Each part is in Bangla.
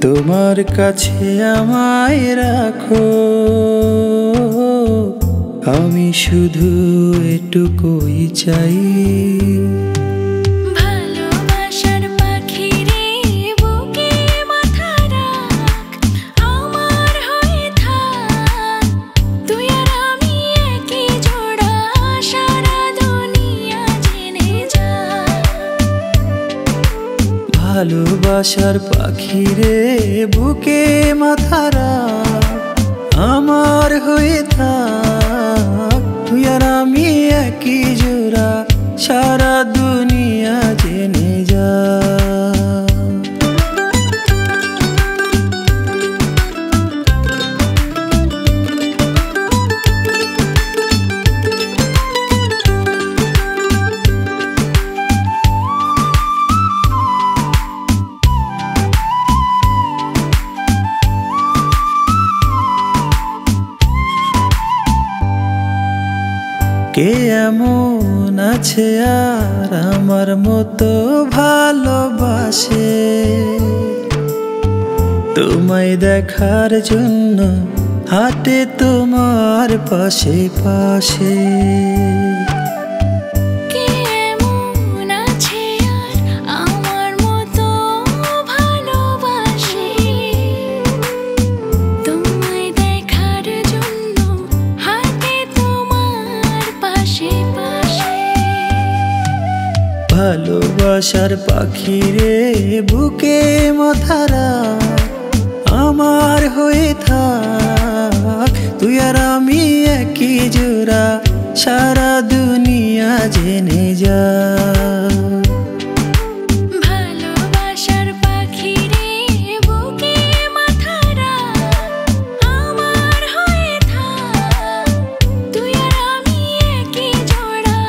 তোমার কাছে আমায় রাখো, আমি শুধু এটুকুই চাই। ভালোবাসার পাখি রে বুকে মাথা রাখ, আমার হয়ে থাক, তুই আর আমি একই জোড়া, সারা দুনিয়া জেনে যা। ভালোবাসার পাখি রে বুকে মাথা রাখ, আমার হয়ে থাক, তুই আর আমি একই জোড়া, সারা দুনিয়া জেনে যা। কে এমন আছে আর আমার মতো ভালোবাসে, তোমায় দেখার জন্য হাঁটে তোমার পাশে পাশে। কে এমন আছে আর আমার মতো ভালোবাসে, তোমায় দেখার জন্য হাঁটে তোমার পাশে পাশে। ভালোবাসার পাখি রে বুকে মাথা রাখ, আমার হয়ে থাক, তুই আর আমি একই জোড়া, সারা দুনিয়া জেনে যা। ভালোবাসার পাখি রে বুকে মাথা রাখ, আমার হয়ে থাক, তুই আর আমি একই জোড়া,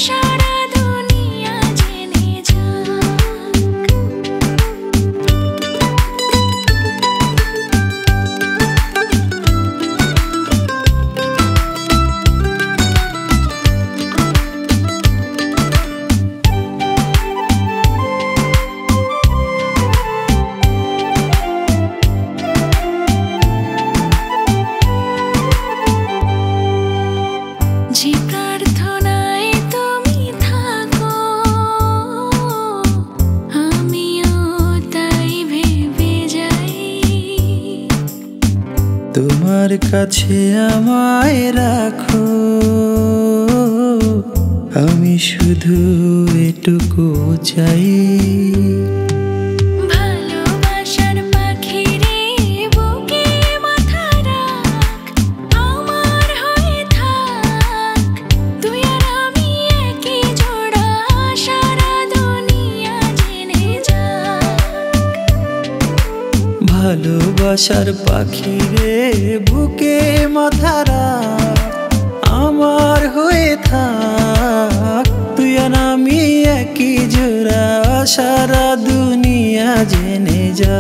সারা দুনিয়া জেনে যা। যে প্রার্থনায় তুমি থাকো, আমিও তাই ভেবে যাই। তোমার কাছে আমায় রাখো, আমি শুধু এটুকু চাই। ভালোবাসার পাখি রে বুকে মাথা রাখ, আমার হয়ে থাক, তুই আর আমি একই জোড়া, সারা দুনিয়া জেনে যা। ভালোবাসার পাখি রে বুকে মাথা রাখ, আমার হয়ে থাক, তুই আর আমি একই জোড়া, সারা দুনিয়া জেনে যা।